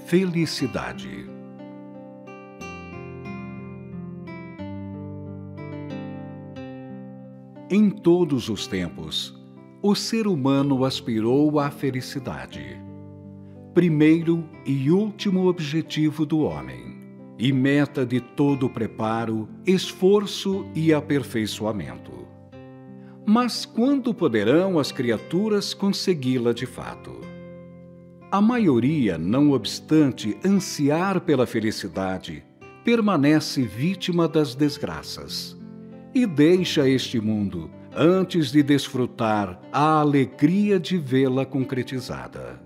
Felicidade. Em todos os tempos, o ser humano aspirou à felicidade. Primeiro e último objetivo do homem, e meta de todo preparo, esforço e aperfeiçoamento. Mas quando poderão as criaturas consegui-la de fato? A maioria, não obstante ansiar pela felicidade, permanece vítima das desgraças e deixa este mundo antes de desfrutar a alegria de vê-la concretizada.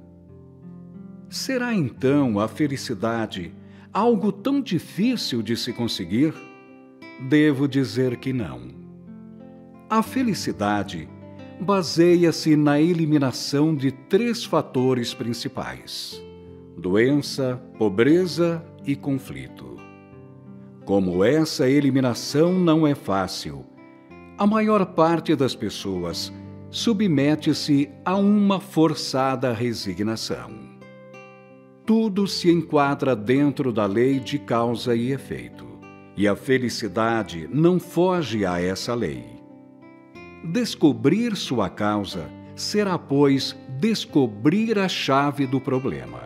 Será então a felicidade algo tão difícil de se conseguir? Devo dizer que não. A felicidade baseia-se na eliminação de 3 fatores principais: doença, pobreza e conflito. Como essa eliminação não é fácil, a maior parte das pessoas submete-se a uma forçada resignação. Tudo se enquadra dentro da lei de causa e efeito, e a felicidade não foge a essa lei. Descobrir sua causa será, pois, descobrir a chave do problema.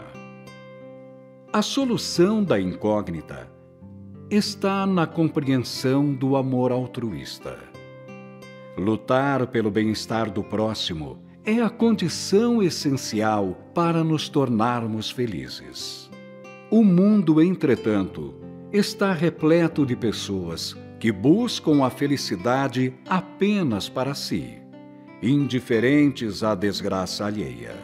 A solução da incógnita está na compreensão do amor altruísta. Lutar pelo bem-estar do próximo é a condição essencial para nos tornarmos felizes. O mundo, entretanto, está repleto de pessoas que buscam a felicidade apenas para si, indiferentes à desgraça alheia.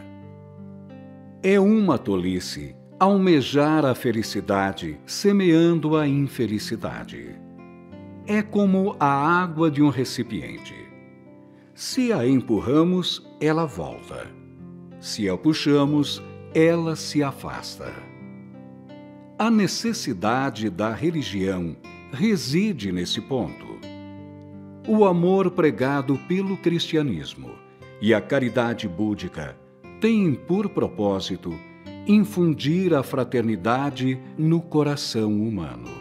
É uma tolice almejar a felicidade semeando a infelicidade. É como a água de um recipiente. Se a empurramos, ela volta. Se a puxamos, ela se afasta. A necessidade da religião reside nesse ponto. O amor pregado pelo cristianismo e a caridade búdica têm por propósito infundir a fraternidade no coração humano.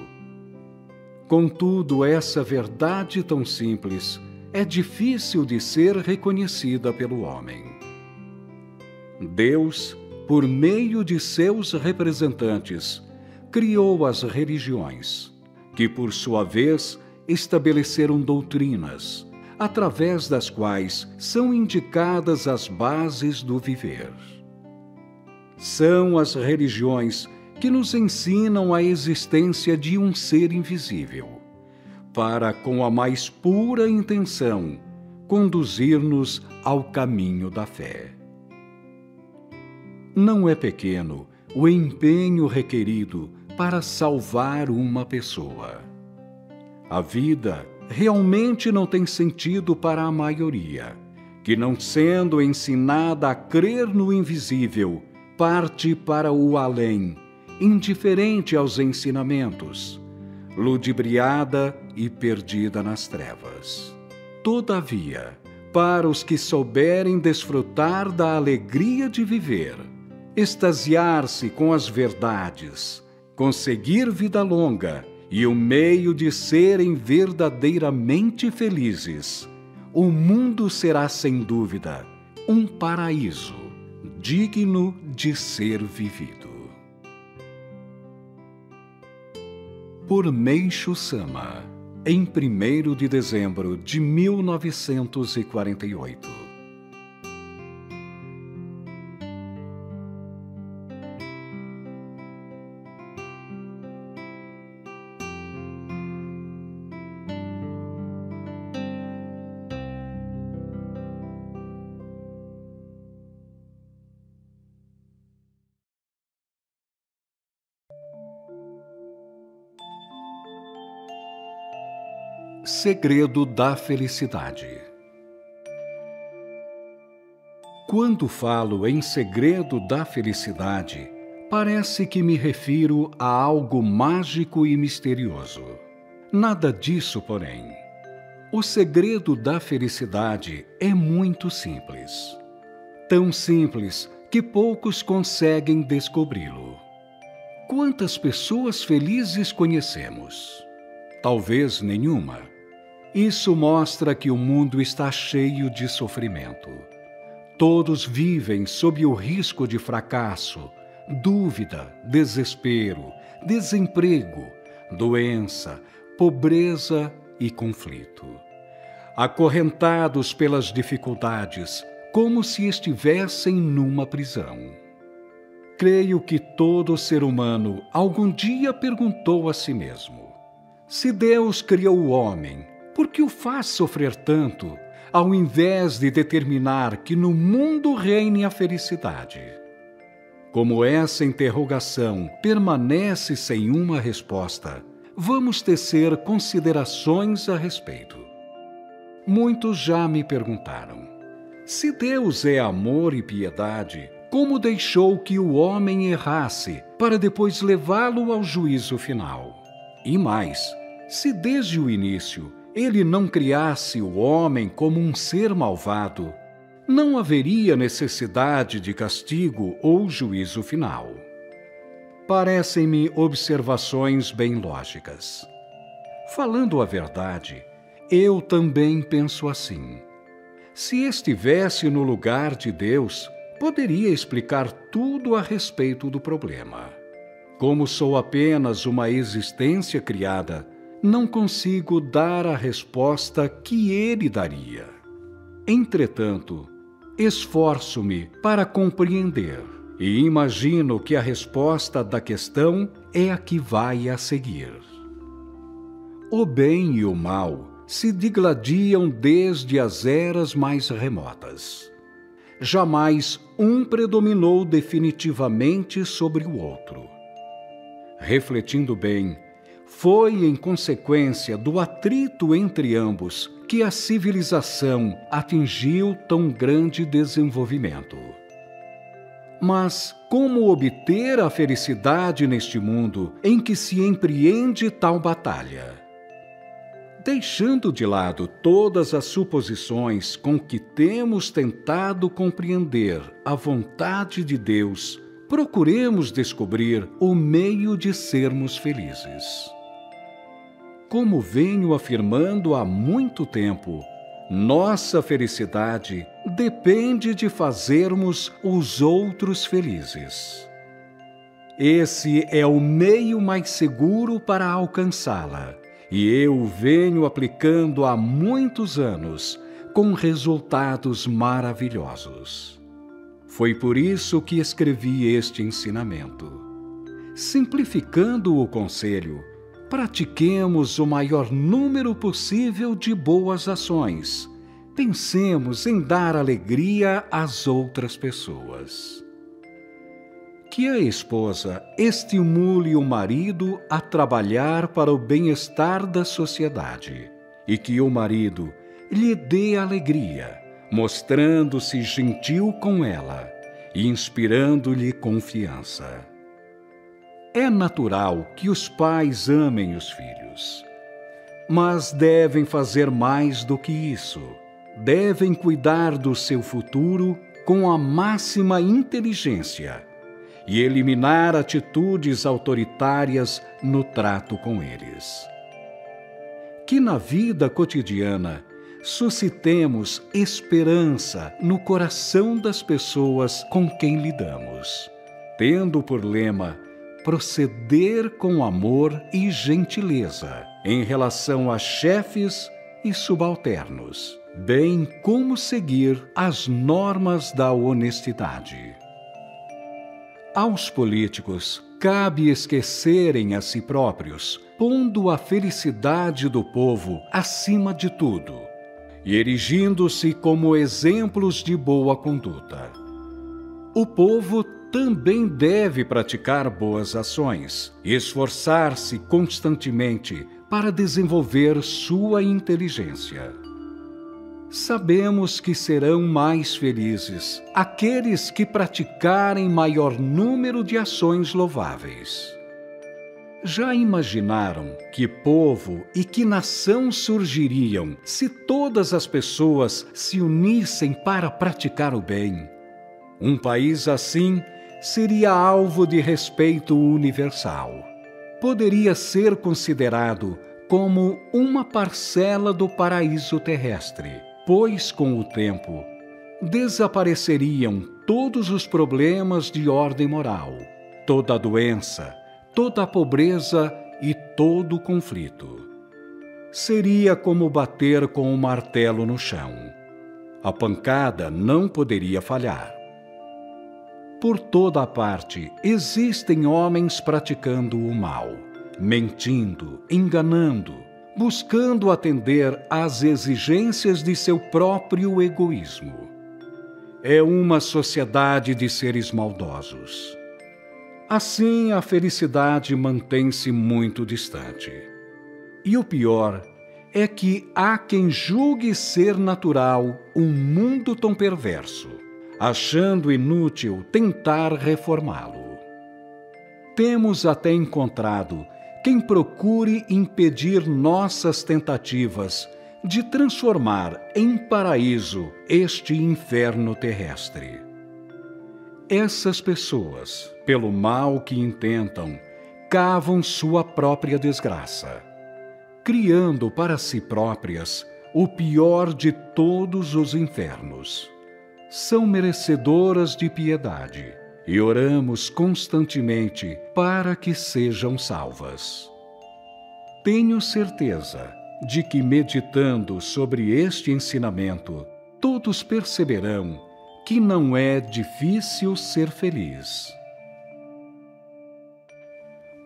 Contudo, essa verdade tão simples é difícil de ser reconhecida pelo homem. Deus, por meio de seus representantes, criou as religiões, que por sua vez estabeleceram doutrinas, através das quais são indicadas as bases do viver. São as religiões que nos ensinam a existência de um ser invisível, para, com a mais pura intenção, conduzir-nos ao caminho da fé. Não é pequeno o empenho requerido para salvar uma pessoa. A vida realmente não tem sentido para a maioria, que, não sendo ensinada a crer no invisível, parte para o além, indiferente aos ensinamentos, ludibriada e perdida nas trevas. Todavia, para os que souberem desfrutar da alegria de viver, extasiar-se com as verdades, conseguir vida longa e o meio de serem verdadeiramente felizes, o mundo será, sem dúvida, um paraíso digno de ser vivido. Por Meishu Sama, em 1º de dezembro de 1948. Segredo da felicidade. Quando falo em segredo da felicidade, parece que me refiro a algo mágico e misterioso. Nada disso, porém. O segredo da felicidade é muito simples. Tão simples que poucos conseguem descobri-lo. quantas pessoas felizes conhecemos? Talvez nenhuma. Isso mostra que o mundo está cheio de sofrimento. Todos vivem sob o risco de fracasso, dúvida, desespero, desemprego, doença, pobreza e conflito. Acorrentados pelas dificuldades, como se estivessem numa prisão. Creio que todo ser humano algum dia perguntou a si mesmo: se Deus criou o homem, por que o faz sofrer tanto, ao invés de determinar que no mundo reine a felicidade? Como essa interrogação permanece sem uma resposta, vamos tecer considerações a respeito. Muitos já me perguntaram: se Deus é amor e piedade, como deixou que o homem errasse para depois levá-lo ao juízo final? E mais, se desde o início ele não criasse o homem como um ser malvado, não haveria necessidade de castigo ou juízo final. Parecem-me observações bem lógicas. Falando a verdade, eu também penso assim. Se estivesse no lugar de Deus, poderia explicar tudo a respeito do problema. Como sou apenas uma existência criada, não consigo dar a resposta que ele daria. Entretanto, esforço-me para compreender e imagino que a resposta da questão é a que vai a seguir. O bem e o mal se digladiam desde as eras mais remotas. Jamais um predominou definitivamente sobre o outro. Refletindo bem, foi em consequência do atrito entre ambos que a civilização atingiu tão grande desenvolvimento. Mas como obter a felicidade neste mundo em que se empreende tal batalha? Deixando de lado todas as suposições com que temos tentado compreender a vontade de Deus, procuremos descobrir o meio de sermos felizes. Como venho afirmando há muito tempo, nossa felicidade depende de fazermos os outros felizes. Esse é o meio mais seguro para alcançá-la, e eu venho aplicando há muitos anos, com resultados maravilhosos. Foi por isso que escrevi este ensinamento. Simplificando o conselho, pratiquemos o maior número possível de boas ações. Pensemos em dar alegria às outras pessoas. Que a esposa estimule o marido a trabalhar para o bem-estar da sociedade e que o marido lhe dê alegria, mostrando-se gentil com ela e inspirando-lhe confiança. É natural que os pais amem os filhos, mas devem fazer mais do que isso. Devem cuidar do seu futuro com a máxima inteligência e eliminar atitudes autoritárias no trato com eles. Que na vida cotidiana suscitemos esperança no coração das pessoas com quem lidamos, tendo por lema proceder com amor e gentileza em relação a chefes e subalternos, bem como seguir as normas da honestidade. Aos políticos cabe esquecerem a si próprios, pondo a felicidade do povo acima de tudo e erigindo-se como exemplos de boa conduta. O povo também deve praticar boas ações e esforçar-se constantemente para desenvolver sua inteligência. Sabemos que serão mais felizes aqueles que praticarem maior número de ações louváveis. Já imaginaram que povo e que nação surgiriam se todas as pessoas se unissem para praticar o bem? Um país assim seria alvo de respeito universal. Poderia ser considerado como uma parcela do paraíso terrestre, pois, com o tempo, desapareceriam todos os problemas de ordem moral, toda a doença, toda a pobreza e todo o conflito. Seria como bater com um martelo no chão. A pancada não poderia falhar. Por toda a parte existem homens praticando o mal, mentindo, enganando, buscando atender às exigências de seu próprio egoísmo. É uma sociedade de seres maldosos. Assim, a felicidade mantém-se muito distante. E o pior é que há quem julgue ser natural um mundo tão perverso, achando inútil tentar reformá-lo. Temos até encontrado quem procure impedir nossas tentativas de transformar em paraíso este inferno terrestre. Essas pessoas, pelo mal que intentam, cavam sua própria desgraça, criando para si próprias o pior de todos os infernos. São merecedoras de piedade e oramos constantemente para que sejam salvas. Tenho certeza de que, meditando sobre este ensinamento, todos perceberão que não é difícil ser feliz.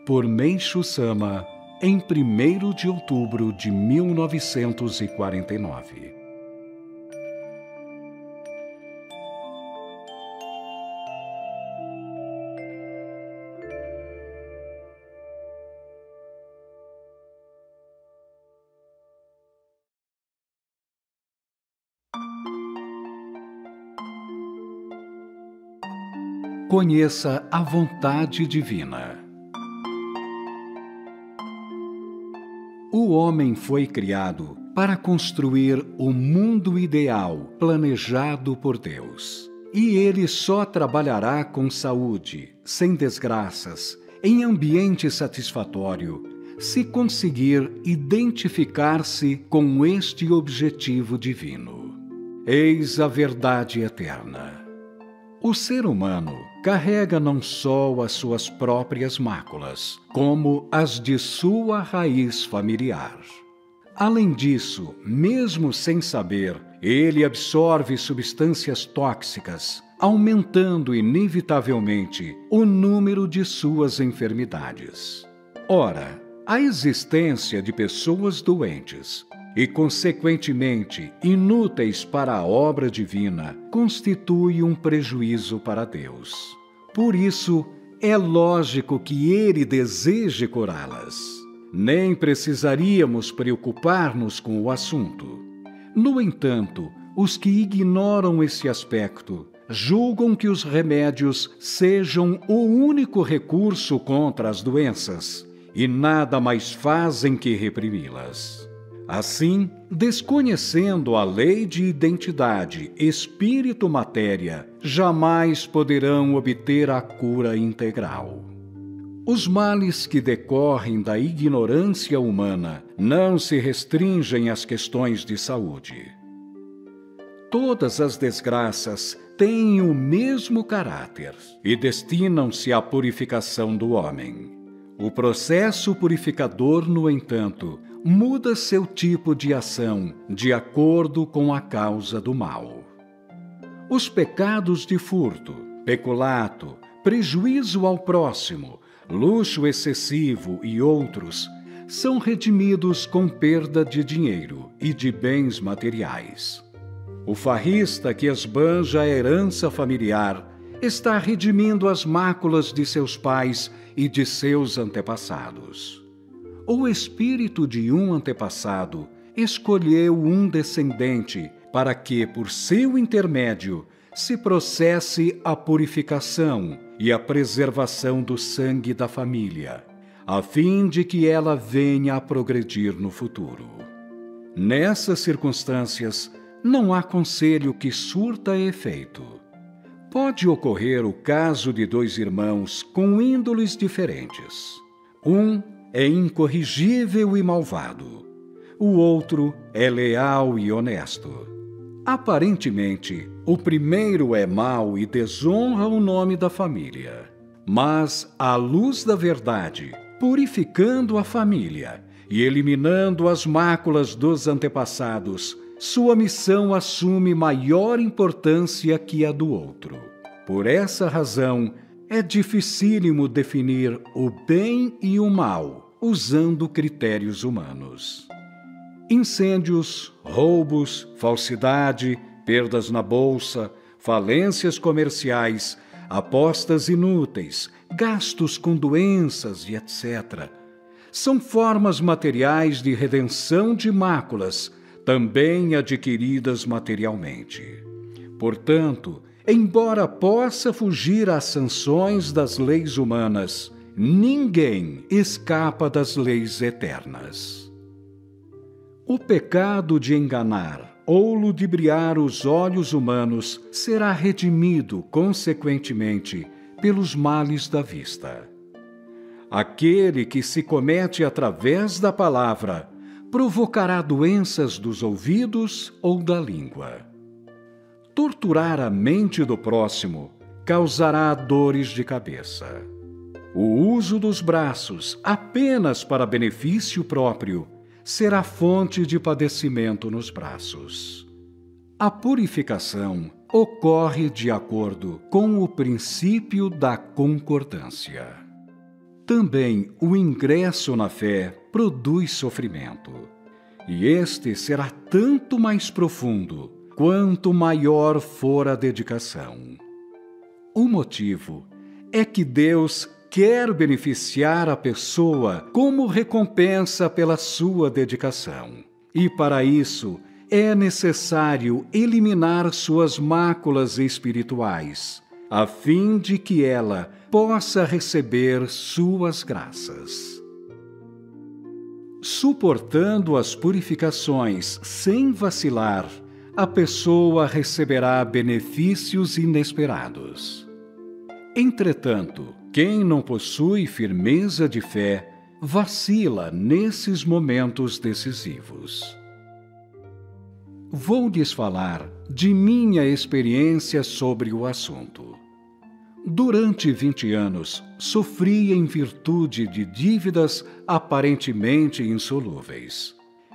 Por Meishu Sama, em 1º de outubro de 1949. Conheça a vontade divina. O homem foi criado para construir o mundo ideal planejado por Deus. E ele só trabalhará com saúde, sem desgraças, em ambiente satisfatório, se conseguir identificar-se com este objetivo divino. Eis a verdade eterna. O ser humano carrega não só as suas próprias máculas, como as de sua raiz familiar. Além disso, mesmo sem saber, ele absorve substâncias tóxicas, aumentando inevitavelmente o número de suas enfermidades. Ora, a existência de pessoas doentes e, consequentemente, inúteis para a obra divina, constitui um prejuízo para Deus. Por isso, é lógico que Ele deseje curá-las. Nem precisaríamos preocupar-nos com o assunto. No entanto, os que ignoram esse aspecto julgam que os remédios sejam o único recurso contra as doenças e nada mais fazem que reprimi-las. Assim, desconhecendo a lei de identidade espírito-matéria, jamais poderão obter a cura integral. Os males que decorrem da ignorância humana não se restringem às questões de saúde. Todas as desgraças têm o mesmo caráter e destinam-se à purificação do homem. O processo purificador, no entanto, muda seu tipo de ação de acordo com a causa do mal. Os pecados de furto, peculato, prejuízo ao próximo, luxo excessivo e outros são redimidos com perda de dinheiro e de bens materiais. O farrista que esbanja a herança familiar está redimindo as máculas de seus pais e de seus antepassados. O espírito de um antepassado escolheu um descendente para que, por seu intermédio, se processe a purificação e a preservação do sangue da família, a fim de que ela venha a progredir no futuro. Nessas circunstâncias, não há conselho que surta efeito. Pode ocorrer o caso de dois irmãos com índoles diferentes. Um é incorrigível e malvado. O outro é leal e honesto. Aparentemente, o primeiro é mau e desonra o nome da família. Mas, à luz da verdade, purificando a família e eliminando as máculas dos antepassados, sua missão assume maior importância que a do outro. Por essa razão, é dificílimo definir o bem e o mal usando critérios humanos. Incêndios, roubos, falsidade, perdas na bolsa, falências comerciais, apostas inúteis, gastos com doenças e etc. São formas materiais de redenção de máculas, também adquiridas materialmente. Portanto, embora possa fugir às sanções das leis humanas, ninguém escapa das leis eternas. O pecado de enganar ou ludibriar os olhos humanos será redimido, consequentemente, pelos males da vista. Aquele que se comete através da palavra provocará doenças dos ouvidos ou da língua. Torturar a mente do próximo causará dores de cabeça. O uso dos braços apenas para benefício próprio será fonte de padecimento nos braços. A purificação ocorre de acordo com o princípio da concordância. Também o ingresso na fé produz sofrimento, e este será tanto mais profundo quanto maior for a dedicação. O motivo é que Deus quer beneficiar a pessoa como recompensa pela sua dedicação. E para isso é necessário eliminar suas máculas espirituais, a fim de que ela possa receber suas graças. Suportando as purificações sem vacilar, a pessoa receberá benefícios inesperados. Entretanto, quem não possui firmeza de fé vacila nesses momentos decisivos. Vou-lhes falar de minha experiência sobre o assunto. Durante 20 anos, sofri em virtude de dívidas aparentemente insolúveis.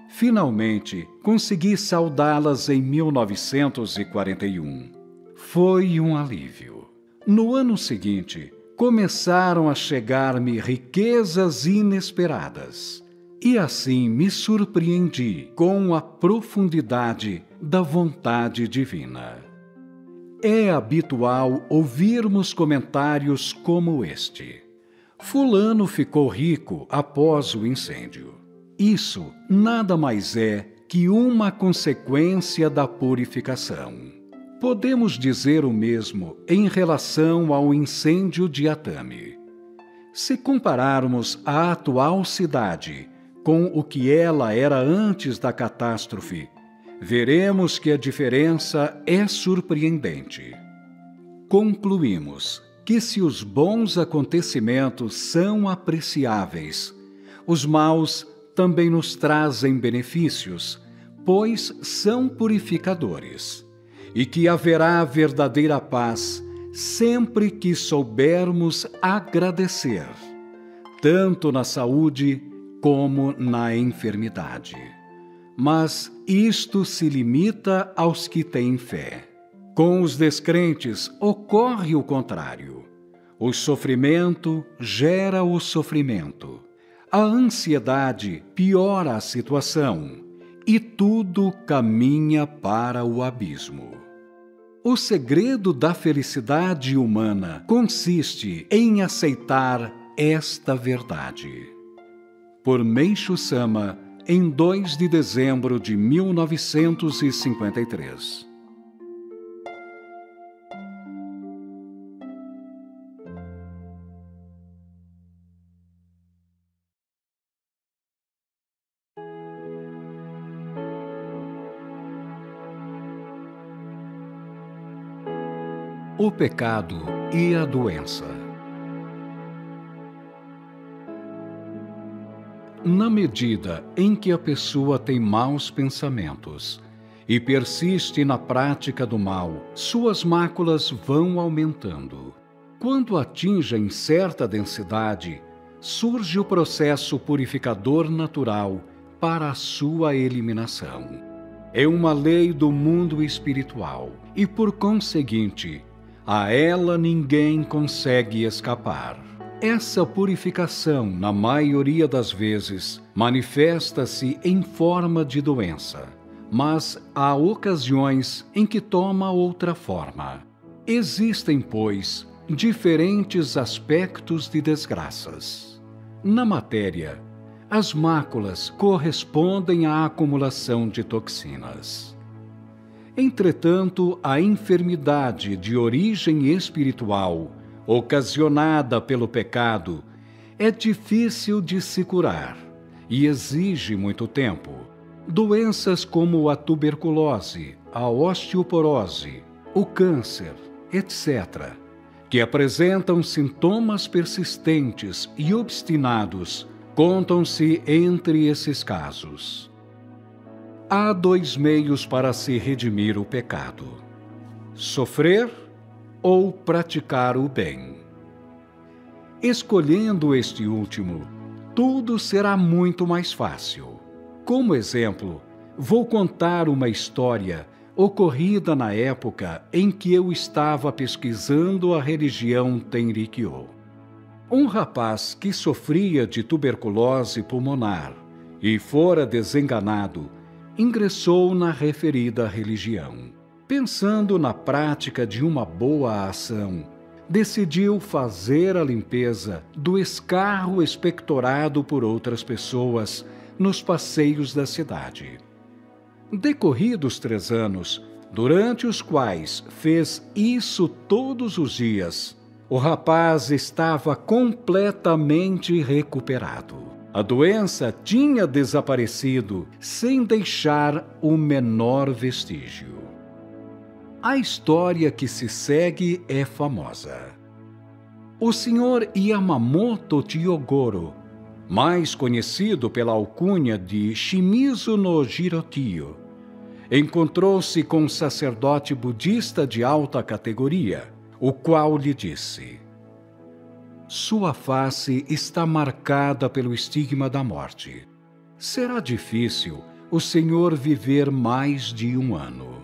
Finalmente, consegui saldá-las em 1941. Foi um alívio. No ano seguinte, começaram a chegar-me riquezas inesperadas. E assim me surpreendi com a profundidade da vontade divina. É habitual ouvirmos comentários como este: Fulano ficou rico após o incêndio. Isso nada mais é que uma consequência da purificação. Podemos dizer o mesmo em relação ao incêndio de Atami. Se compararmos a atual cidade com o que ela era antes da catástrofe, veremos que a diferença é surpreendente. Concluímos que se os bons acontecimentos são apreciáveis, os maus também nos trazem benefícios, pois são purificadores, e que haverá verdadeira paz sempre que soubermos agradecer, tanto na saúde como na enfermidade. Mas isto se limita aos que têm fé. Com os descrentes ocorre o contrário. O sofrimento gera o sofrimento. A ansiedade piora a situação e tudo caminha para o abismo. O segredo da felicidade humana consiste em aceitar esta verdade. Por Meishu Sama, em 2 de dezembro de 1953. O pecado e a doença. Na medida em que a pessoa tem maus pensamentos e persiste na prática do mal, suas máculas vão aumentando. Quando atingem certa densidade, surge o processo purificador natural para a sua eliminação. É uma lei do mundo espiritual e, por conseguinte, a ela ninguém consegue escapar. Essa purificação, na maioria das vezes, manifesta-se em forma de doença, mas há ocasiões em que toma outra forma. Existem, pois, diferentes aspectos de desgraças. Na matéria, as máculas correspondem à acumulação de toxinas. Entretanto, a enfermidade de origem espiritual, ocasionada pelo pecado, é difícil de se curar e exige muito tempo. Doenças como a tuberculose, a osteoporose, o câncer, etc., que apresentam sintomas persistentes e obstinados, contam-se entre esses casos. Há dois meios para se redimir o pecado: sofrer ou praticar o bem. Escolhendo este último, tudo será muito mais fácil. Como exemplo, vou contar uma história ocorrida na época em que eu estava pesquisando a religião Tenrikyo. Um rapaz que sofria de tuberculose pulmonar e fora desenganado, ingressou na referida religião. Pensando na prática de uma boa ação, decidiu fazer a limpeza do escarro expectorado por outras pessoas nos passeios da cidade. Decorridos 3 anos, durante os quais fez isso todos os dias, o rapaz estava completamente recuperado. A doença tinha desaparecido sem deixar o menor vestígio. A história que se segue é famosa. O Sr. Yamamoto Tiyogoro, mais conhecido pela alcunha de Shimizu no Jirotio, encontrou-se com um sacerdote budista de alta categoria, o qual lhe disse: "Sua face está marcada pelo estigma da morte. Será difícil o senhor viver mais de 1 ano."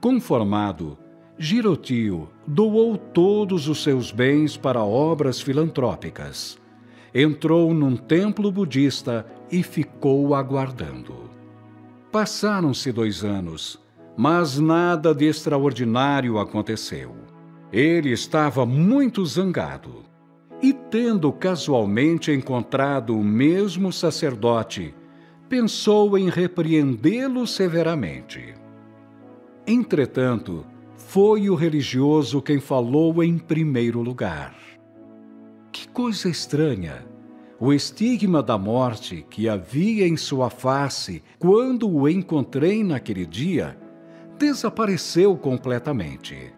Conformado, Jirotio doou todos os seus bens para obras filantrópicas. Entrou num templo budista e ficou aguardando. Passaram-se 2 anos, mas nada de extraordinário aconteceu. Ele estava muito zangado e, tendo casualmente encontrado o mesmo sacerdote, pensou em repreendê-lo severamente. Entretanto, foi o religioso quem falou em primeiro lugar. Que coisa estranha! O estigma da morte que havia em sua face quando o encontrei naquele dia desapareceu completamente.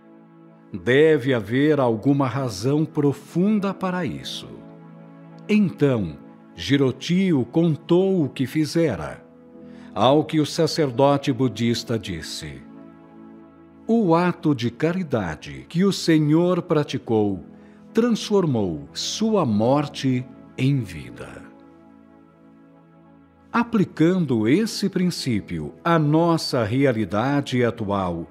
Deve haver alguma razão profunda para isso. Então, Jirotio contou o que fizera, ao que o sacerdote budista disse: "O ato de caridade que o Senhor praticou transformou sua morte em vida." Aplicando esse princípio à nossa realidade atual,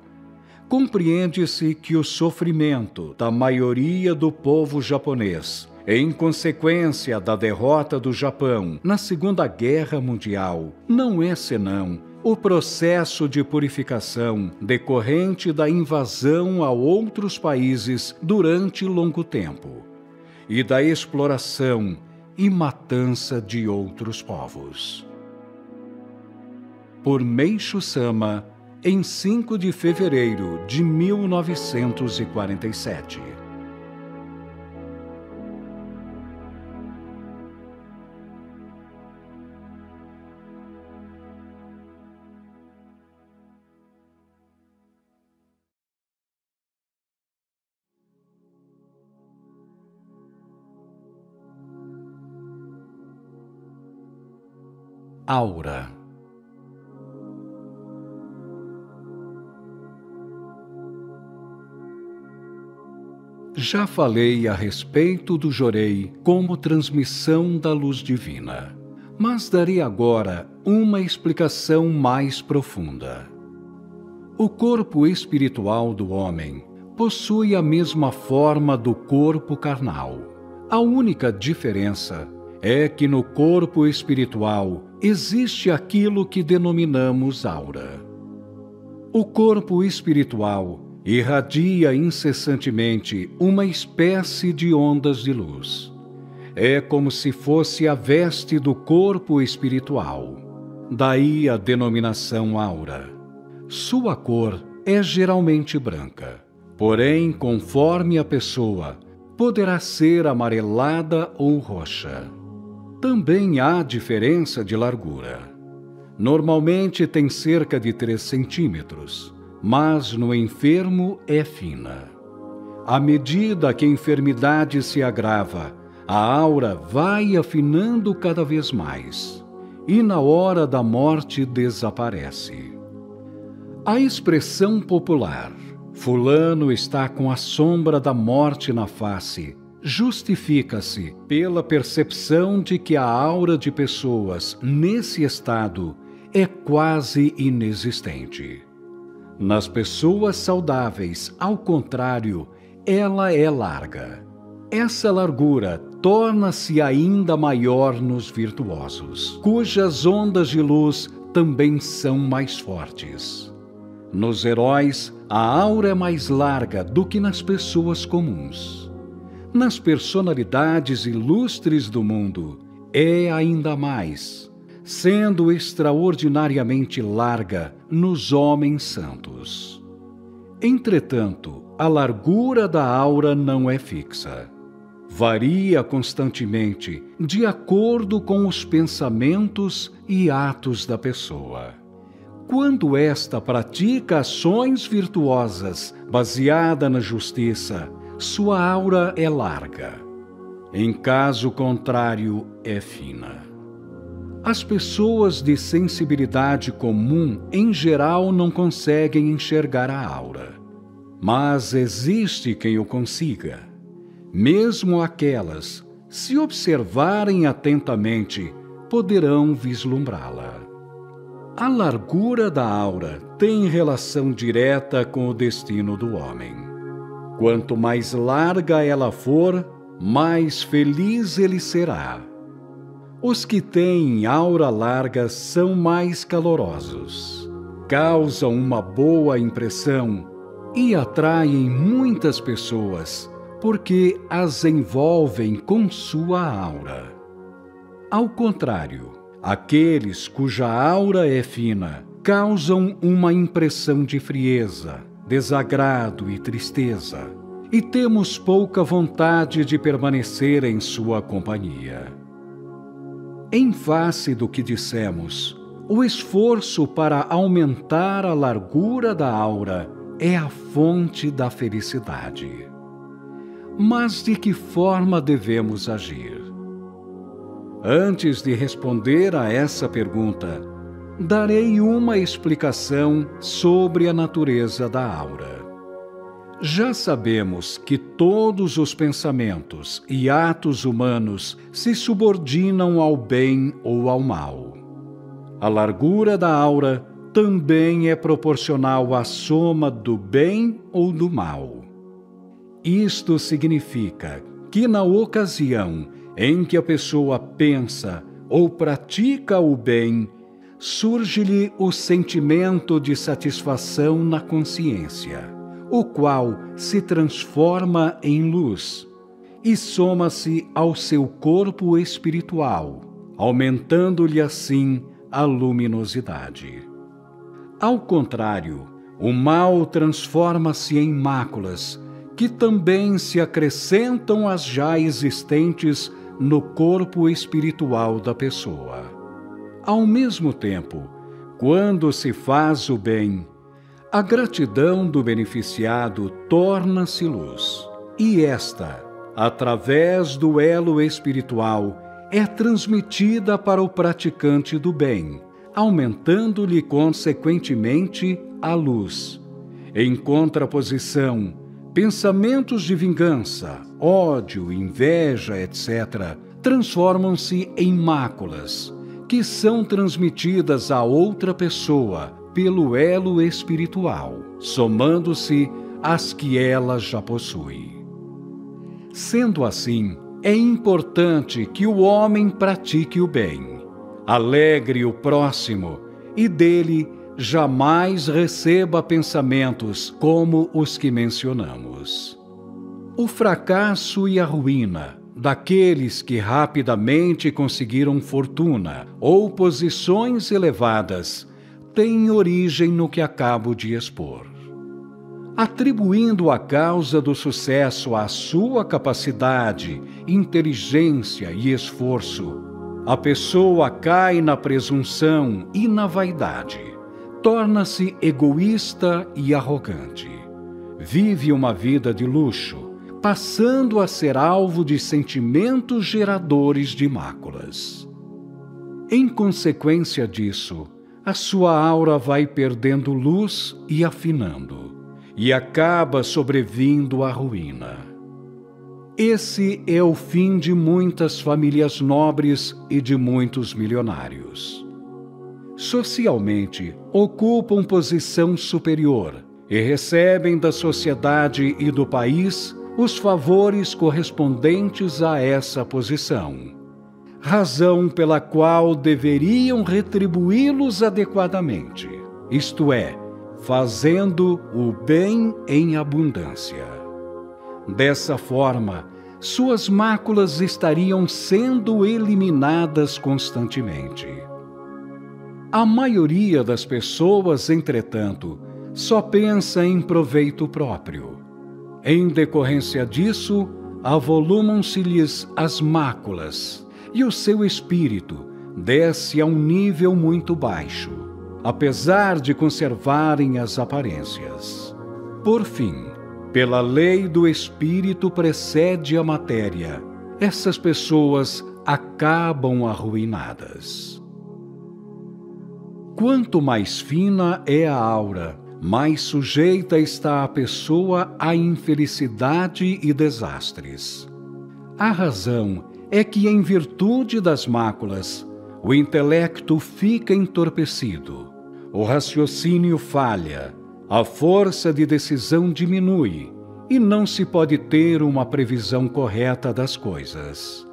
compreende-se que o sofrimento da maioria do povo japonês, em consequência da derrota do Japão na Segunda Guerra Mundial, não é senão o processo de purificação decorrente da invasão a outros países durante longo tempo e da exploração e matança de outros povos. Por Meishu Sama, em 5 de fevereiro de 1947. Aura. Já falei a respeito do Jorei como transmissão da luz divina, mas darei agora uma explicação mais profunda. O corpo espiritual do homem possui a mesma forma do corpo carnal. A única diferença é que no corpo espiritual existe aquilo que denominamos aura. O corpo espiritual irradia incessantemente uma espécie de ondas de luz. É como se fosse a veste do corpo espiritual. Daí a denominação aura. Sua cor é geralmente branca, porém, conforme a pessoa, poderá ser amarelada ou roxa. Também há diferença de largura. Normalmente tem cerca de 3 centímetros, mas no enfermo é fina. À medida que a enfermidade se agrava, a aura vai afinando cada vez mais, e na hora da morte desaparece. A expressão popular, fulano está com a sombra da morte na face, justifica-se pela percepção de que a aura de pessoas nesse estado é quase inexistente. Nas pessoas saudáveis, ao contrário, ela é larga. Essa largura torna-se ainda maior nos virtuosos, cujas ondas de luz também são mais fortes. Nos heróis, a aura é mais larga do que nas pessoas comuns. Nas personalidades ilustres do mundo, é ainda mais, sendo extraordinariamente larga nos homens santos. Entretanto, a largura da aura não é fixa. Varia constantemente de acordo com os pensamentos e atos da pessoa. Quando esta pratica ações virtuosas baseada na justiça, sua aura é larga. Em caso contrário, é fina. As pessoas de sensibilidade comum, em geral, não conseguem enxergar a aura. Mas existe quem o consiga. Mesmo aquelas, se observarem atentamente, poderão vislumbrá-la. A largura da aura tem relação direta com o destino do homem. Quanto mais larga ela for, mais feliz ele será. Os que têm aura larga são mais calorosos, causam uma boa impressão e atraem muitas pessoas, porque as envolvem com sua aura. Ao contrário, aqueles cuja aura é fina causam uma impressão de frieza, desagrado e tristeza, e temos pouca vontade de permanecer em sua companhia. Em face do que dissemos, o esforço para aumentar a largura da aura é a fonte da felicidade. Mas de que forma devemos agir? Antes de responder a essa pergunta, darei uma explicação sobre a natureza da aura. Já sabemos que todos os pensamentos e atos humanos se subordinam ao bem ou ao mal. A largura da aura também é proporcional à soma do bem ou do mal. Isto significa que na ocasião em que a pessoa pensa ou pratica o bem, surge-lhe o sentimento de satisfação na consciência, o qual se transforma em luz e soma-se ao seu corpo espiritual, aumentando-lhe assim a luminosidade. Ao contrário, o mal transforma-se em máculas, que também se acrescentam às já existentes no corpo espiritual da pessoa. Ao mesmo tempo, quando se faz o bem, a gratidão do beneficiado torna-se luz, e esta, através do elo espiritual, é transmitida para o praticante do bem, aumentando-lhe consequentemente a luz. Em contraposição, pensamentos de vingança, ódio, inveja, etc., transformam-se em máculas, que são transmitidas a outra pessoa pelo elo espiritual, somando-se às que ela já possui. Sendo assim, é importante que o homem pratique o bem, alegre o próximo e dele jamais receba pensamentos como os que mencionamos. O fracasso e a ruína daqueles que rapidamente conseguiram fortuna ou posições elevadas têm origem no que acabo de expor. Atribuindo a causa do sucesso à sua capacidade, inteligência e esforço, a pessoa cai na presunção e na vaidade, torna-se egoísta e arrogante. Vive uma vida de luxo, passando a ser alvo de sentimentos geradores de máculas. Em consequência disso, a sua aura vai perdendo luz e afinando, e acaba sobrevindo à ruína. Esse é o fim de muitas famílias nobres e de muitos milionários. Socialmente, ocupam posição superior e recebem da sociedade e do país os favores correspondentes a essa posição, razão pela qual deveriam retribuí-los adequadamente, isto é, fazendo o bem em abundância. Dessa forma, suas máculas estariam sendo eliminadas constantemente. A maioria das pessoas, entretanto, só pensa em proveito próprio. Em decorrência disso, avolumam-se-lhes as máculas e o seu espírito desce a um nível muito baixo, apesar de conservarem as aparências. Por fim, pela lei do espírito precede a matéria, essas pessoas acabam arruinadas. Quanto mais fina é a aura, mais sujeita está a pessoa à infelicidade e desastres. A razão é que, em virtude das máculas, o intelecto fica entorpecido, o raciocínio falha, a força de decisão diminui e não se pode ter uma previsão correta das coisas.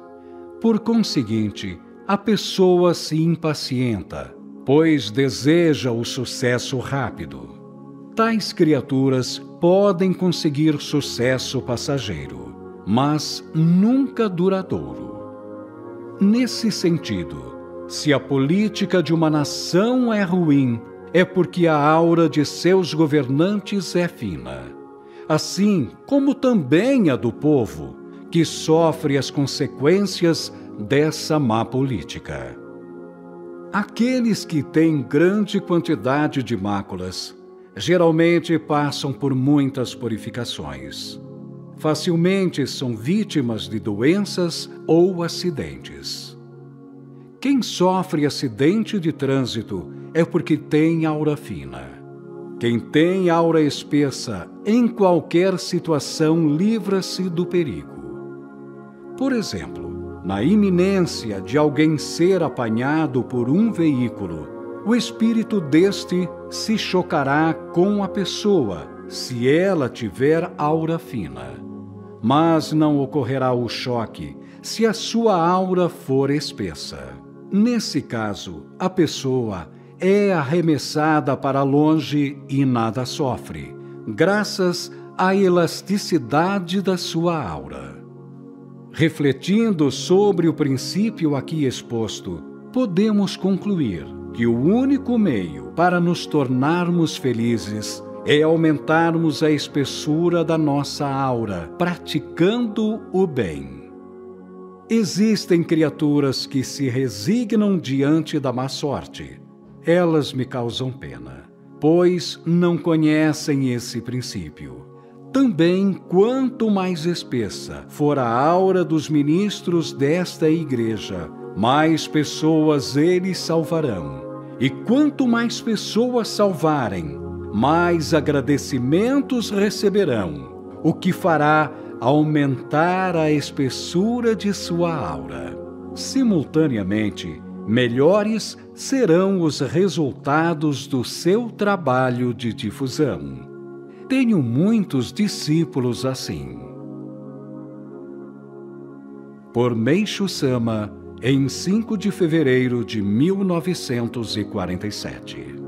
Por conseguinte, a pessoa se impacienta, pois deseja o sucesso rápido. Tais criaturas podem conseguir sucesso passageiro, mas nunca duradouro. Nesse sentido, se a política de uma nação é ruim, é porque a aura de seus governantes é fina, assim como também a do povo, que sofre as consequências dessa má política. Aqueles que têm grande quantidade de máculas geralmente passam por muitas purificações. Facilmente são vítimas de doenças ou acidentes. Quem sofre acidente de trânsito é porque tem aura fina. Quem tem aura espessa, em qualquer situação, livra-se do perigo. Por exemplo, na iminência de alguém ser apanhado por um veículo, o espírito deste se chocará com a pessoa, se ela tiver aura fina. Mas não ocorrerá o choque se a sua aura for espessa. Nesse caso, a pessoa é arremessada para longe e nada sofre, graças à elasticidade da sua aura. Refletindo sobre o princípio aqui exposto, podemos concluir que o único meio para nos tornarmos felizes é aumentarmos a espessura da nossa aura, praticando o bem. Existem criaturas que se resignam diante da má sorte. Elas me causam pena, pois não conhecem esse princípio. Também, quanto mais espessa for a aura dos ministros desta igreja, mais pessoas eles salvarão. E quanto mais pessoas salvarem, mais agradecimentos receberão, o que fará aumentar a espessura de sua aura. Simultaneamente, melhores serão os resultados do seu trabalho de difusão. Tenho muitos discípulos assim. Por Meishu Sama, em 5 de fevereiro de 1947.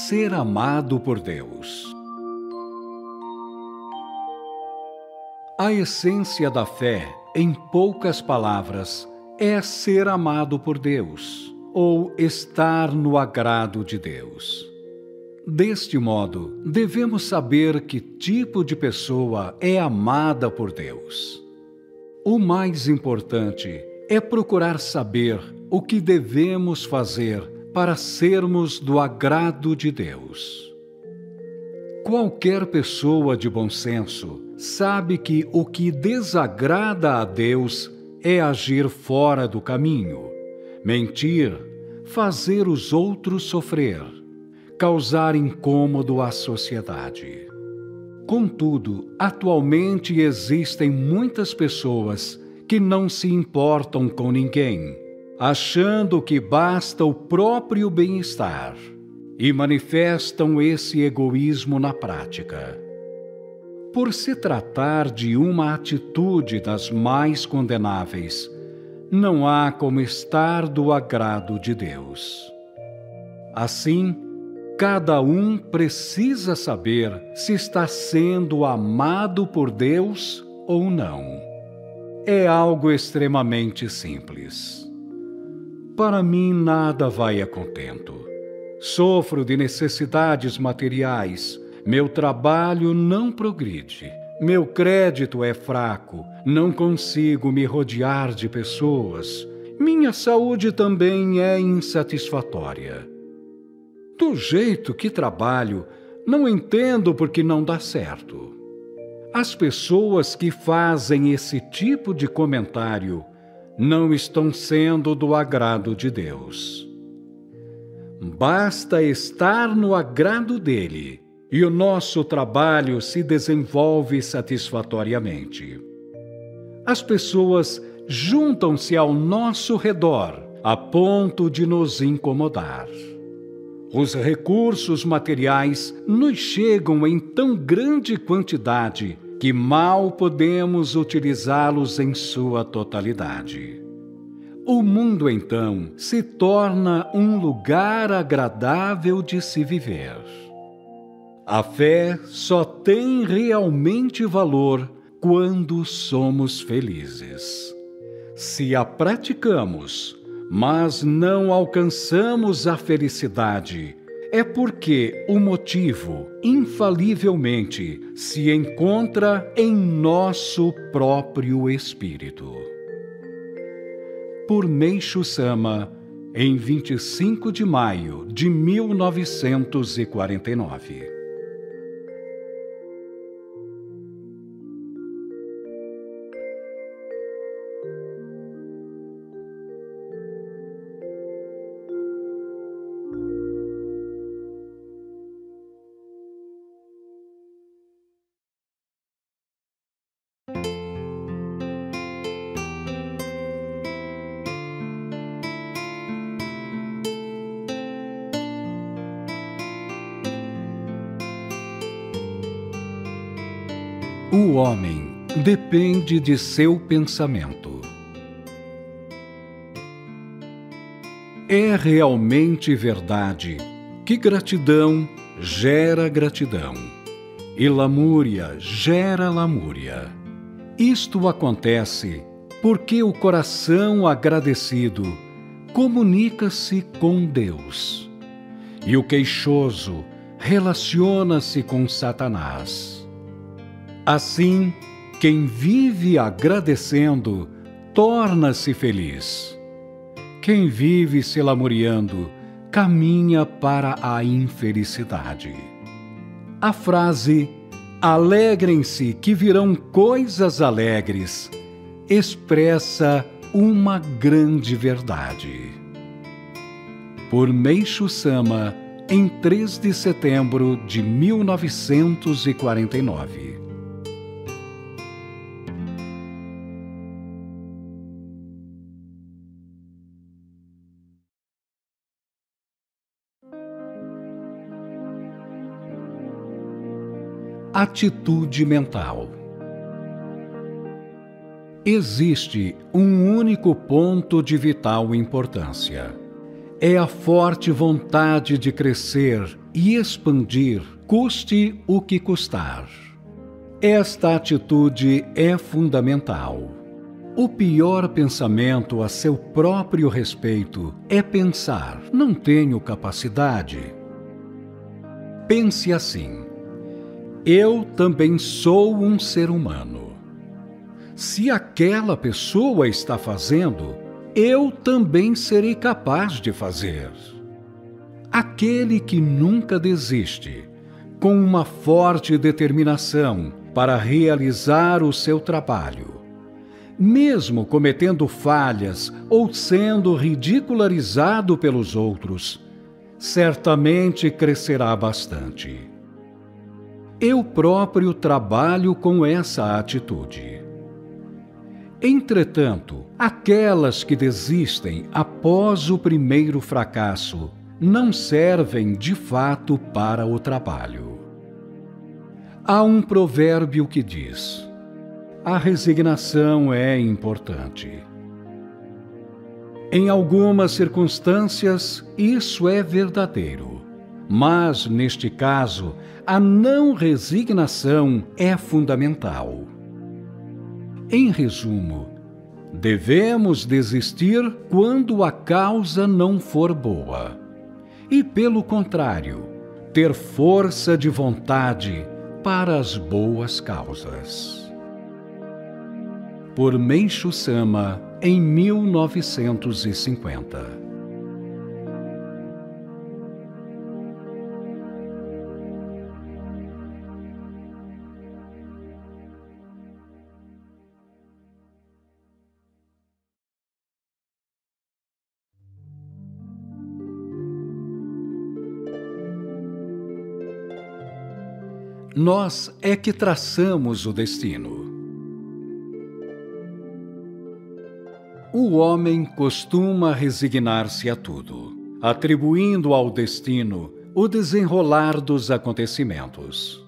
Ser amado por Deus. A essência da fé, em poucas palavras, é ser amado por Deus, ou estar no agrado de Deus. Deste modo, devemos saber que tipo de pessoa é amada por Deus. O mais importante é procurar saber o que devemos fazer para sermos do agrado de Deus. Qualquer pessoa de bom senso sabe que o que desagrada a Deus é agir fora do caminho, mentir, fazer os outros sofrer, causar incômodo à sociedade. Contudo, atualmente existem muitas pessoas que não se importam com ninguém, achando que basta o próprio bem-estar, e manifestam esse egoísmo na prática. Por se tratar de uma atitude das mais condenáveis, não há como estar do agrado de Deus. Assim, cada um precisa saber se está sendo amado por Deus ou não. É algo extremamente simples. Para mim, nada vai a contento. Sofro de necessidades materiais. Meu trabalho não progride. Meu crédito é fraco. Não consigo me rodear de pessoas. Minha saúde também é insatisfatória. Do jeito que trabalho, não entendo por que não dá certo. As pessoas que fazem esse tipo de comentário não estão sendo do agrado de Deus. Basta estar no agrado dele e o nosso trabalho se desenvolve satisfatoriamente. As pessoas juntam-se ao nosso redor a ponto de nos incomodar. Os recursos materiais nos chegam em tão grande quantidade que mal podemos utilizá-los em sua totalidade. O mundo, então, se torna um lugar agradável de se viver. A fé só tem realmente valor quando somos felizes. Se a praticamos, mas não alcançamos a felicidade, é porque o motivo, infalivelmente, se encontra em nosso próprio espírito. Por Meishu Sama, em 25 de maio de 1949. O homem depende de seu pensamento. É realmente verdade que gratidão gera gratidão, e lamúria gera lamúria. Isto acontece porque o coração agradecido comunica-se com Deus, e o queixoso relaciona-se com Satanás. Assim, quem vive agradecendo torna-se feliz. Quem vive se lamuriando caminha para a infelicidade. A frase "alegrem-se que virão coisas alegres" expressa uma grande verdade. Por Meishu Sama, em 3 de setembro de 1949. Atitude mental. Existe um único ponto de vital importância. É a forte vontade de crescer e expandir, custe o que custar. Esta atitude é fundamental. O pior pensamento a seu próprio respeito é pensar: não tenho capacidade. Pense assim: eu também sou um ser humano. Se aquela pessoa está fazendo, eu também serei capaz de fazer. Aquele que nunca desiste, com uma forte determinação para realizar o seu trabalho, mesmo cometendo falhas ou sendo ridicularizado pelos outros, certamente crescerá bastante. Eu próprio trabalho com essa atitude. Entretanto, aquelas que desistem após o primeiro fracasso não servem de fato para o trabalho. Há um provérbio que diz: a resignação é importante. Em algumas circunstâncias, isso é verdadeiro, mas, neste caso, a não resignação é fundamental. Em resumo, devemos desistir quando a causa não for boa, e, pelo contrário, ter força de vontade para as boas causas. Por Meishu Sama, em 1950. Nós é que traçamos o destino. O homem costuma resignar-se a tudo, atribuindo ao destino o desenrolar dos acontecimentos.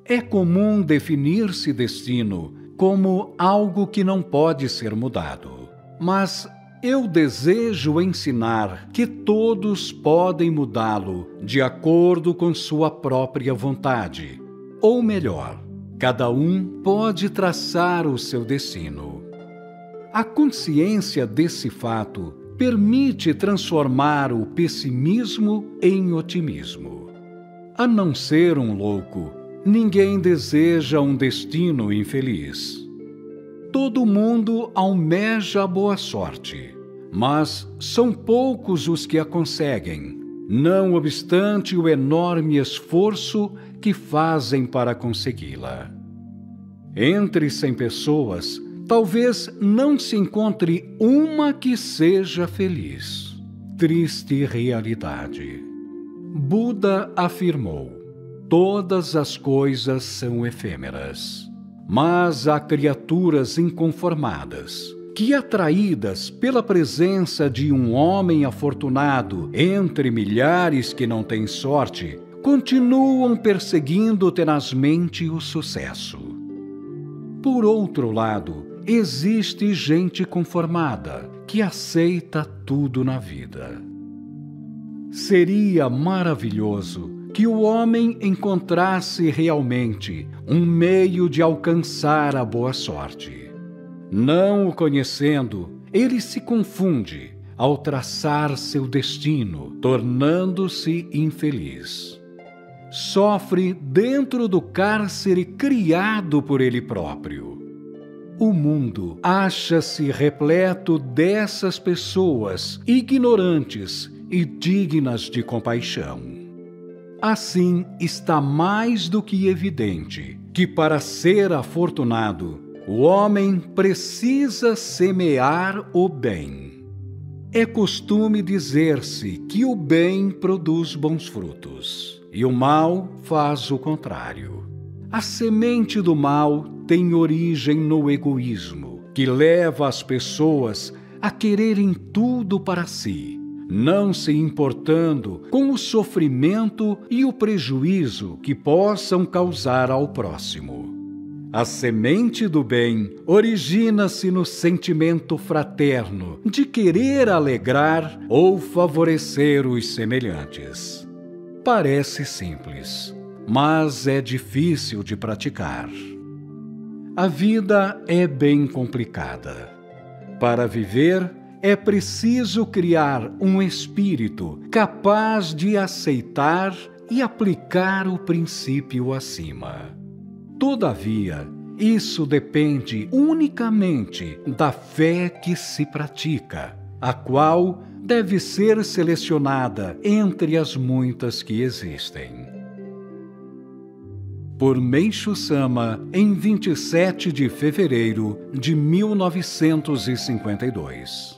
É comum definir-se destino como algo que não pode ser mudado, mas eu desejo ensinar que todos podem mudá-lo de acordo com sua própria vontade. Ou melhor, cada um pode traçar o seu destino. A consciência desse fato permite transformar o pessimismo em otimismo. A não ser um louco, ninguém deseja um destino infeliz. Todo mundo almeja a boa sorte, mas são poucos os que a conseguem, não obstante o enorme esforço que fazem para consegui-la. Entre 100 pessoas, talvez não se encontre uma que seja feliz. Triste realidade. Buda afirmou: todas as coisas são efêmeras, mas há criaturas inconformadas que, atraídas pela presença de um homem afortunado entre milhares que não têm sorte, continuam perseguindo tenazmente o sucesso. Por outro lado, existe gente conformada que aceita tudo na vida. Seria maravilhoso que o homem encontrasse realmente um meio de alcançar a boa sorte. Não o conhecendo, ele se confunde ao traçar seu destino, tornando-se infeliz. Sofre dentro do cárcere criado por ele próprio. O mundo acha-se repleto dessas pessoas ignorantes e dignas de compaixão. Assim, está mais do que evidente que, para ser afortunado, o homem precisa semear o bem. É costume dizer-se que o bem produz bons frutos, e o mal faz o contrário. A semente do mal tem origem no egoísmo, que leva as pessoas a quererem tudo para si, não se importando com o sofrimento e o prejuízo que possam causar ao próximo. A semente do bem origina-se no sentimento fraterno de querer alegrar ou favorecer os semelhantes. Parece simples, mas é difícil de praticar. A vida é bem complicada. Para viver, é preciso criar um espírito capaz de aceitar e aplicar o princípio acima. Todavia, isso depende unicamente da fé que se pratica, a qual deve ser selecionada entre as muitas que existem. Por Meishu Sama, em 27 de fevereiro de 1952.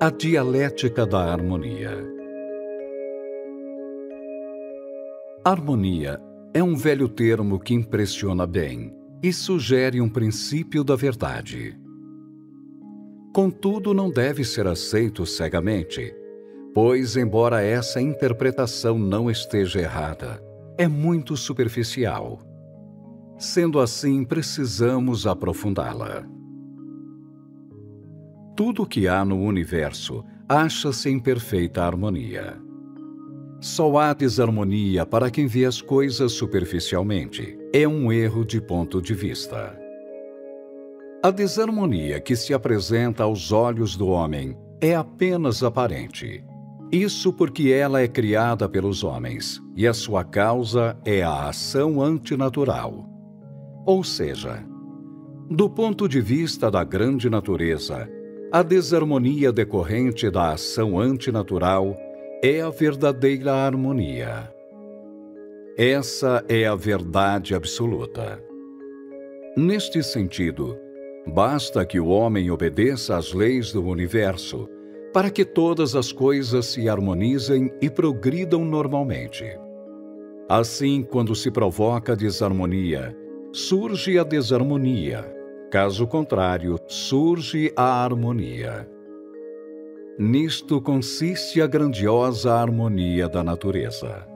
A dialética da harmonia. Harmonia é um velho termo que impressiona bem e sugere um princípio da verdade. Contudo, não deve ser aceito cegamente, pois, embora essa interpretação não esteja errada, é muito superficial. Sendo assim, precisamos aprofundá-la. Tudo o que há no universo acha-se em perfeita harmonia. Só há desarmonia para quem vê as coisas superficialmente. É um erro de ponto de vista. A desarmonia que se apresenta aos olhos do homem é apenas aparente. Isso porque ela é criada pelos homens, e a sua causa é a ação antinatural. Ou seja, do ponto de vista da grande natureza, a desarmonia decorrente da ação antinatural é a verdadeira harmonia. Essa é a verdade absoluta. Neste sentido, basta que o homem obedeça às leis do universo para que todas as coisas se harmonizem e progridam normalmente. Assim, quando se provoca desarmonia, surge a desarmonia. Caso contrário, surge a harmonia. Nisto consiste a grandiosa harmonia da natureza.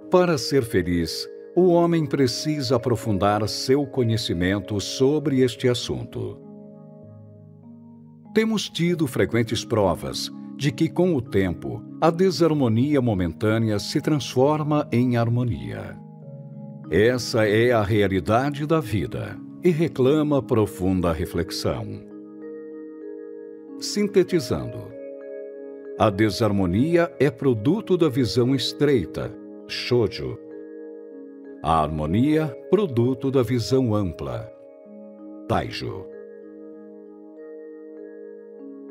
Para ser feliz, o homem precisa aprofundar seu conhecimento sobre este assunto. Temos tido frequentes provas de que, com o tempo, a desarmonia momentânea se transforma em harmonia. Essa é a realidade da vida e reclama profunda reflexão. Sintetizando, a desarmonia é produto da visão estreita, shōjo. A harmonia, produto da visão ampla, taijō.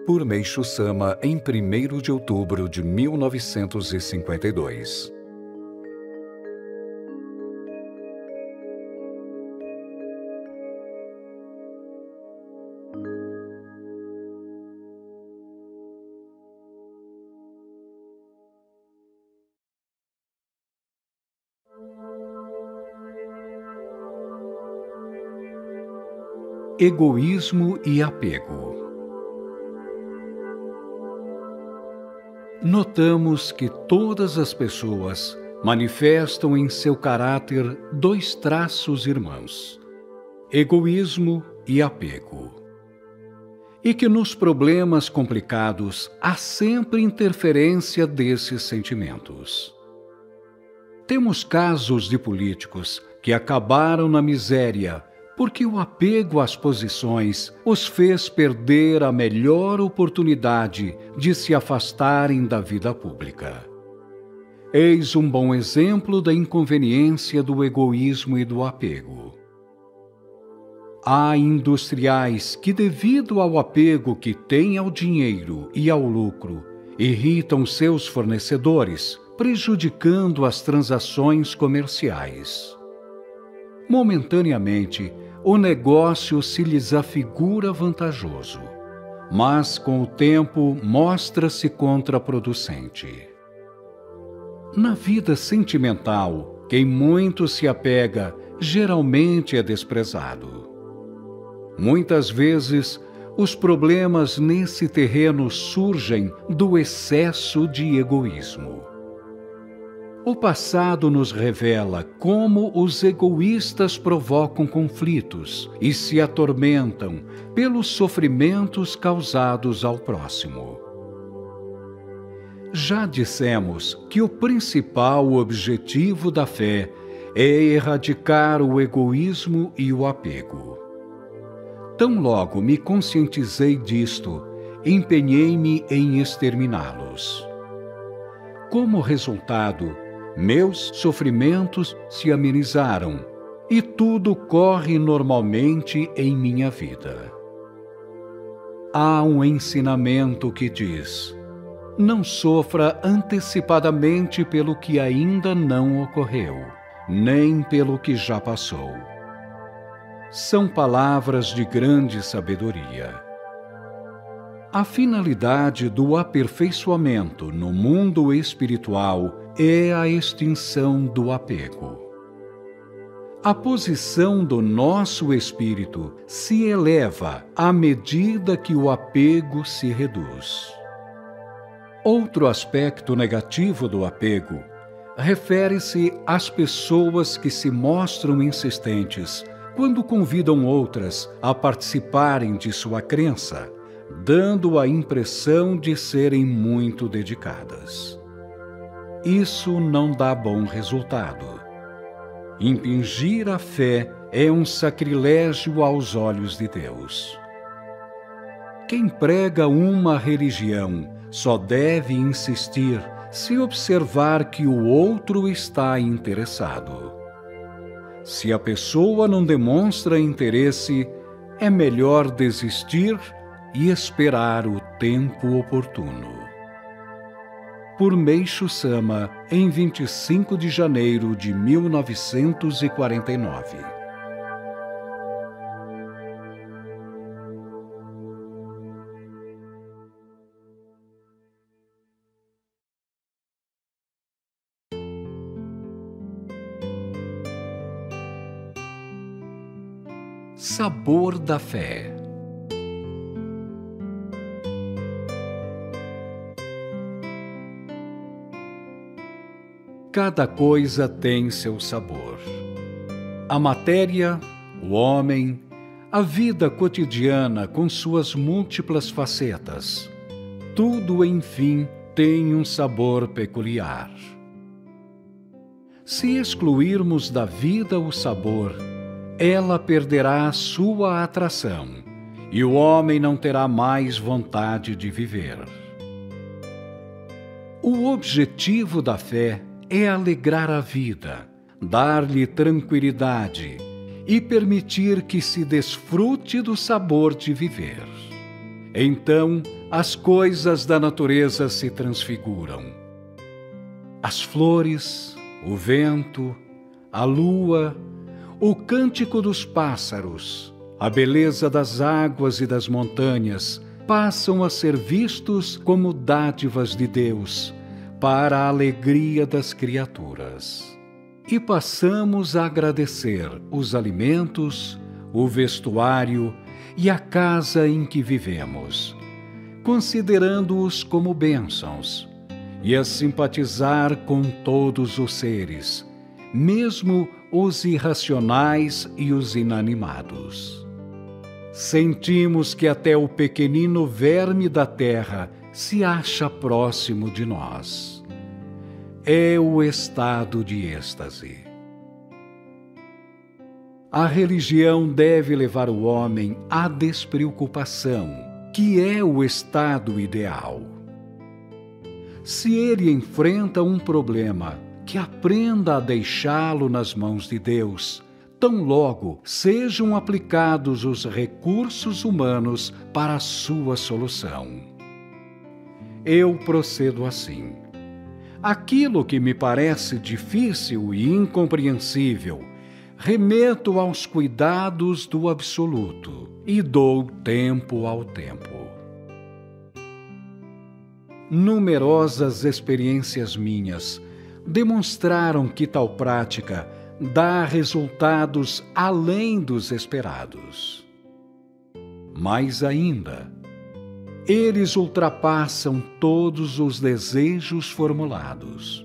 Por Meishu Sama, em 1º de outubro de 1952. Egoísmo e apego. Notamos que todas as pessoas manifestam em seu caráter dois traços irmãos: egoísmo e apego. E que nos problemas complicados há sempre interferência desses sentimentos. Temos casos de políticos que acabaram na miséria porque o apego às posições os fez perder a melhor oportunidade de se afastarem da vida pública. Eis um bom exemplo da inconveniência do egoísmo e do apego. Há industriais que, devido ao apego que têm ao dinheiro e ao lucro, irritam seus fornecedores, prejudicando as transações comerciais. Momentaneamente, o negócio se lhes afigura vantajoso, mas com o tempo mostra-se contraproducente. Na vida sentimental, quem muito se apega geralmente é desprezado. Muitas vezes, os problemas nesse terreno surgem do excesso de egoísmo. O passado nos revela como os egoístas provocam conflitos e se atormentam pelos sofrimentos causados ao próximo. Já dissemos que o principal objetivo da fé é erradicar o egoísmo e o apego. Tão logo me conscientizei disto, empenhei-me em exterminá-los. Como resultado, meus sofrimentos se amenizaram e tudo corre normalmente em minha vida. Há um ensinamento que diz: não sofra antecipadamente pelo que ainda não ocorreu, nem pelo que já passou. São palavras de grande sabedoria. A finalidade do aperfeiçoamento no mundo espiritual é a extinção do apego. A posição do nosso espírito se eleva à medida que o apego se reduz. Outro aspecto negativo do apego refere-se às pessoas que se mostram insistentes quando convidam outras a participarem de sua crença, dando a impressão de serem muito dedicadas. Isso não dá bom resultado. Impingir a fé é um sacrilégio aos olhos de Deus. Quem prega uma religião só deve insistir se observar que o outro está interessado. Se a pessoa não demonstra interesse, é melhor desistir e esperar o tempo oportuno. Por Meishu Sama, em 25 de janeiro de 1949. Sabor da fé. Cada coisa tem seu sabor. A matéria, o homem, a vida cotidiana com suas múltiplas facetas, tudo, enfim, tem um sabor peculiar. Se excluirmos da vida o sabor, ela perderá sua atração e o homem não terá mais vontade de viver. O objetivo da fé é alegrar a vida, dar-lhe tranquilidade e permitir que se desfrute do sabor de viver. Então, as coisas da natureza se transfiguram. As flores, o vento, a lua, o cântico dos pássaros, a beleza das águas e das montanhas passam a ser vistos como dádivas de Deus para a alegria das criaturas. E passamos a agradecer os alimentos, o vestuário e a casa em que vivemos, considerando-os como bênçãos, e a simpatizar com todos os seres, mesmo os irracionais e os inanimados. Sentimos que até o pequenino verme da terra se acha próximo de nós. É o estado de êxtase. A religião deve levar o homem à despreocupação, que é o estado ideal. Se ele enfrenta um problema, que aprenda a deixá-lo nas mãos de Deus, tão logo sejam aplicados os recursos humanos para a sua solução. Eu procedo assim. Aquilo que me parece difícil e incompreensível, remeto aos cuidados do Absoluto e dou tempo ao tempo. Numerosas experiências minhas demonstraram que tal prática dá resultados além dos esperados. Mais ainda, eles ultrapassam todos os desejos formulados.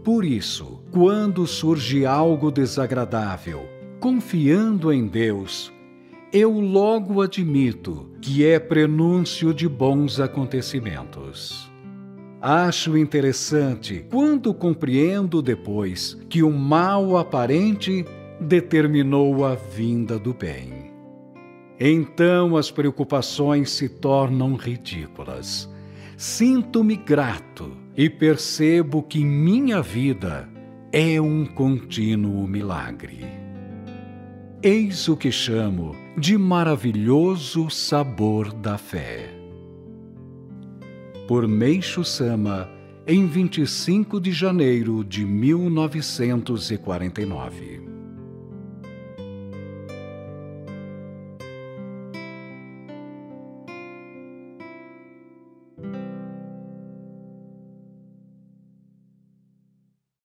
Por isso, quando surge algo desagradável, confiando em Deus, eu logo admito que é prenúncio de bons acontecimentos. Acho interessante quando compreendo depois que o mal aparente determinou a vinda do bem. Então as preocupações se tornam ridículas. Sinto-me grato e percebo que minha vida é um contínuo milagre. Eis o que chamo de maravilhoso sabor da fé. Por Meishu Sama, em 25 de janeiro de 1949.